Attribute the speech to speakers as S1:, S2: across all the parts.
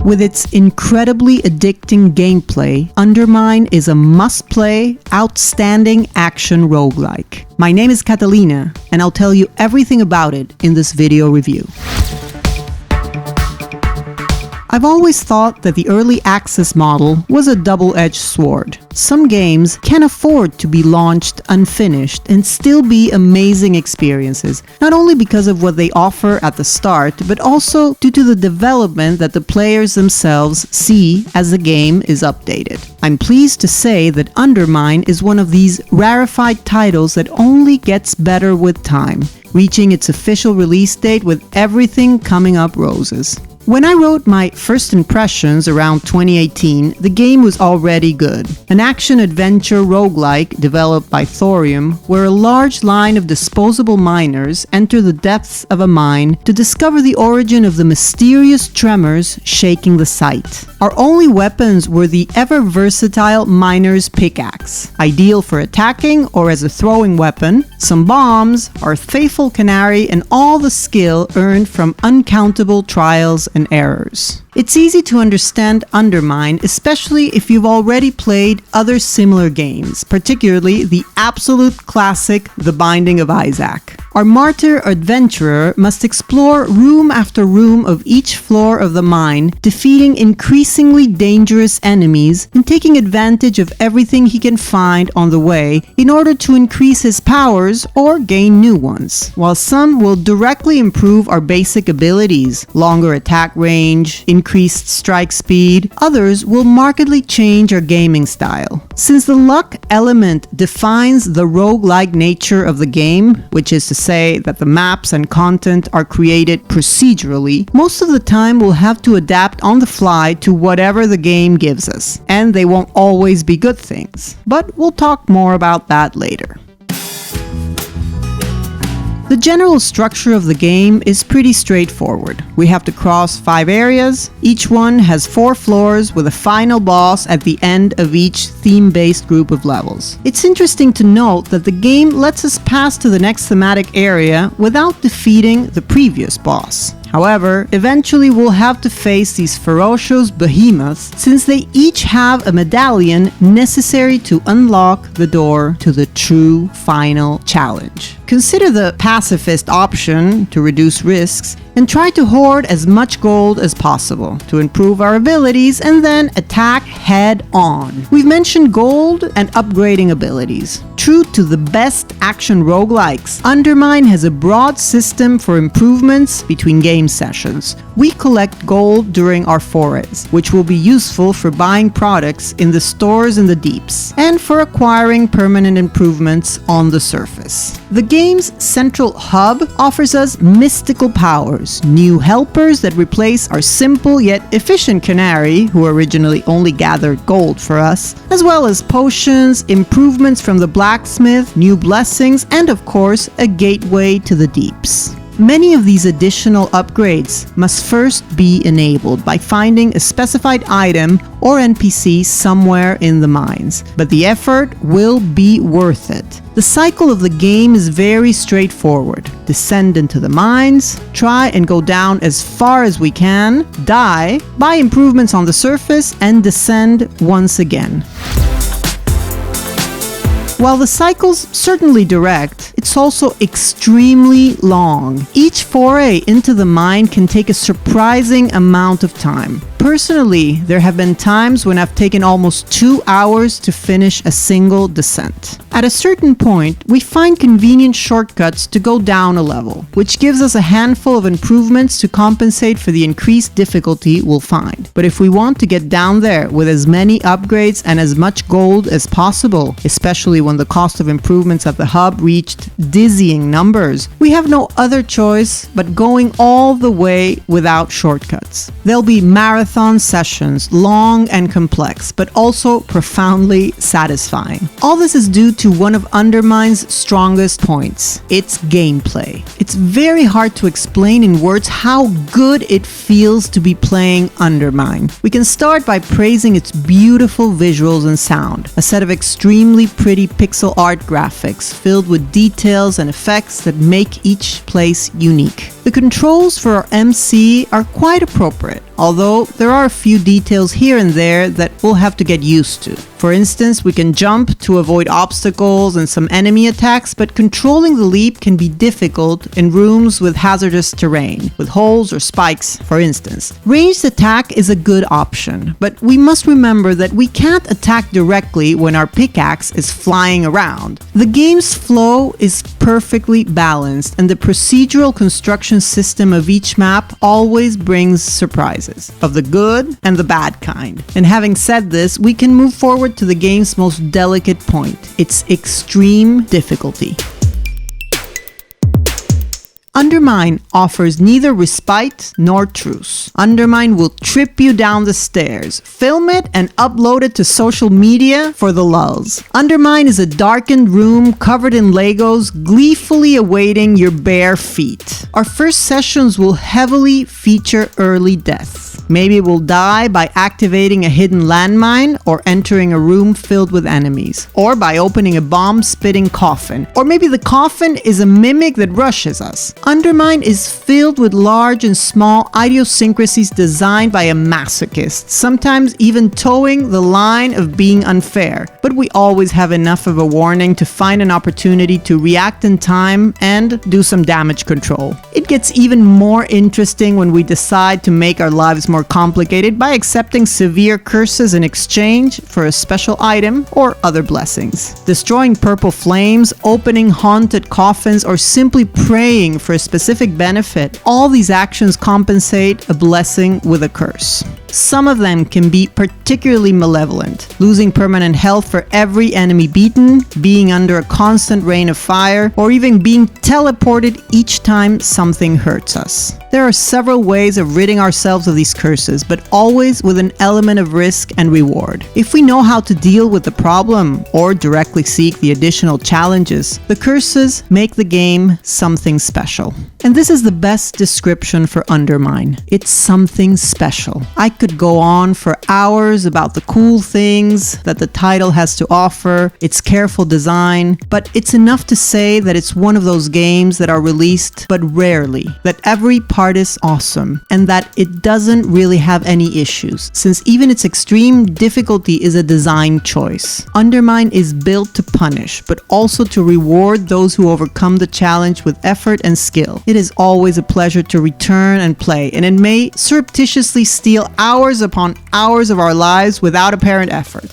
S1: With its incredibly addicting gameplay, UnderMine is a must-play, outstanding action roguelike. My name is Catalina, and I'll tell you everything about it in this video review. I've always thought that the early access model was a double-edged sword. Some games can afford to be launched unfinished and still be amazing experiences, not only because of what they offer at the start, but also due to the development that the players themselves see as the game is updated. I'm pleased to say that UnderMine is one of these rarefied titles that only gets better with time, reaching its official release date with everything coming up roses. When I wrote my first impressions around 2018, the game was already good. An action-adventure roguelike developed by Thorium, where a large line of disposable miners enter the depths of a mine to discover the origin of the mysterious tremors shaking the site. Our only weapons were the ever-versatile miner's pickaxe, ideal for attacking or as a throwing weapon, some bombs, our faithful canary, and all the skill earned from uncountable trials and errors. It's easy to understand UnderMine, especially if you've already played other similar games, particularly the absolute classic The Binding of Isaac. Our martyr adventurer must explore room after room of each floor of the mine, defeating increasingly dangerous enemies and taking advantage of everything he can find on the way in order to increase his powers or gain new ones. While some will directly improve our basic abilities, longer attack range, increased strike speed, others will markedly change our gaming style. Since the luck element defines the roguelike nature of the game, which is to say that the maps and content are created procedurally, most of the time we'll have to adapt on the fly to whatever the game gives us, and they won't always be good things. But we'll talk more about that later. The general structure of the game is pretty straightforward. We have to cross 5 areas. Each one has 4 floors with a final boss at the end of each theme-based group of levels. It's interesting to note that the game lets us pass to the next thematic area without defeating the previous boss. However, eventually we'll have to face these ferocious behemoths since they each have a medallion necessary to unlock the door to the true final challenge. Consider the pacifist option to reduce risks and try to hoard as much gold as possible to improve our abilities and then attack head on. We've mentioned gold and upgrading abilities. True to the best action roguelikes, UnderMine has a broad system for improvements between game sessions. We collect gold during our forays, which will be useful for buying products in the stores in the deeps, and for acquiring permanent improvements on the surface. The game's central hub offers us mystical powers, new helpers that replace our simple yet efficient canary, who originally only gathered gold for us, as well as potions, improvements from the blacksmith, new blessings, and of course, a gateway to the deeps. Many of these additional upgrades must first be enabled by finding a specified item or NPC somewhere in the mines, but the effort will be worth it. The cycle of the game is very straightforward. Descend into the mines, try and go down as far as we can, die, buy improvements on the surface, and descend once again. While the cycle's certainly direct, it's also extremely long. Each foray into the mine can take a surprising amount of time. Personally, there have been times when I've taken almost 2 hours to finish a single descent. At a certain point, we find convenient shortcuts to go down a level, which gives us a handful of improvements to compensate for the increased difficulty we'll find. But if we want to get down there with as many upgrades and as much gold as possible, especially when the cost of improvements at the hub reached dizzying numbers, we have no other choice but going all the way without shortcuts. There'll be marathon sessions, long and complex, but also profoundly satisfying. All this is due to one of UnderMine's strongest points, its gameplay. It's very hard to explain in words how good it feels to be playing UnderMine. We can start by praising its beautiful visuals and sound, a set of extremely pretty pixel art graphics filled with details and effects that make each place unique. The controls for our MC are quite appropriate. although there are a few details here and there that we'll have to get used to. For instance, we can jump to avoid obstacles and some enemy attacks, but controlling the leap can be difficult in rooms with hazardous terrain, with holes or spikes, for instance. Ranged attack is a good option, but we must remember that we can't attack directly when our pickaxe is flying around. The game's flow is perfectly balanced, and the procedural construction system of each map always brings surprises, of the good and the bad kind. And having said this, we can move forward to the game's most delicate point, its extreme difficulty. UnderMine offers neither respite nor truce. UnderMine will trip you down the stairs, film it, and upload it to social media for the lulz. UnderMine is a darkened room covered in Legos, gleefully awaiting your bare feet. Our first sessions will heavily feature early deaths. Maybe we'll die by activating a hidden landmine or entering a room filled with enemies, or by opening a bomb-spitting coffin. Or maybe the coffin is a mimic that rushes us. UnderMine is filled with large and small idiosyncrasies designed by a masochist, sometimes even towing the line of being unfair. But we always have enough of a warning to find an opportunity to react in time and do some damage control. It gets even more interesting when we decide to make our lives more complicated by accepting severe curses in exchange for a special item or other blessings. Destroying purple flames, opening haunted coffins, or simply praying for a specific benefit, all these actions compensate a blessing with a curse. Some of them can be particularly malevolent, losing permanent health for every enemy beaten, being under a constant rain of fire, or even being teleported each time something hurts us. There are several ways of ridding ourselves of these curses, but always with an element of risk and reward. If we know how to deal with the problem, or directly seek the additional challenges, the curses make the game something special. And this is the best description for UnderMine. It's something special. I could go on for hours about the cool things that the title has to offer, its careful design, but it's enough to say that it's one of those games that are released but rarely, that every part is awesome, and that it doesn't really have any issues, since even its extreme difficulty is a design choice. UnderMine is built to punish, but also to reward those who overcome the challenge with effort and skill. It is always a pleasure to return and play, and it may surreptitiously steal hours upon hours of our lives without apparent effort.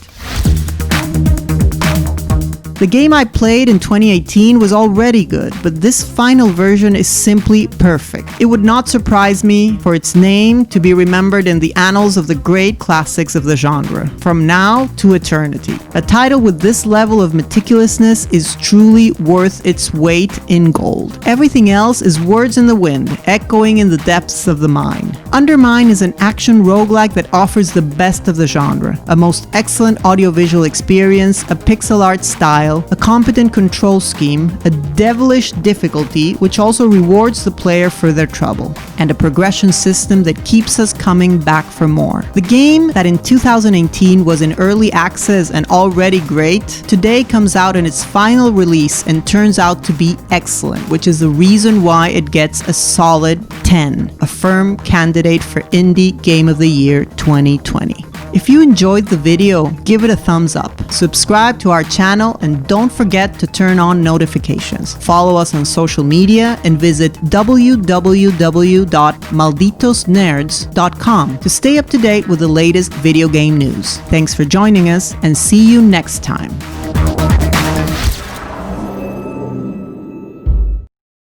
S1: The game I played in 2018 was already good, but this final version is simply perfect. It would not surprise me for its name to be remembered in the annals of the great classics of the genre, from now to eternity. A title with this level of meticulousness is truly worth its weight in gold. Everything else is words in the wind, echoing in the depths of the mind. UnderMine is an action roguelike that offers the best of the genre, a most excellent audiovisual experience, a pixel art style, a competent control scheme, a devilish difficulty which also rewards the player for their trouble, and a progression system that keeps us coming back for more. The game that in 2018 was in early access and already great, today comes out in its final release and turns out to be excellent, which is the reason why it gets a solid 10, a firm candidate for Indie Game of the Year 2020. If you enjoyed the video, give it a thumbs up, subscribe to our channel, and don't forget to turn on notifications. Follow us on social media and visit www.malditosnerds.com to stay up to date with the latest video game news. Thanks for joining us, and see you next time.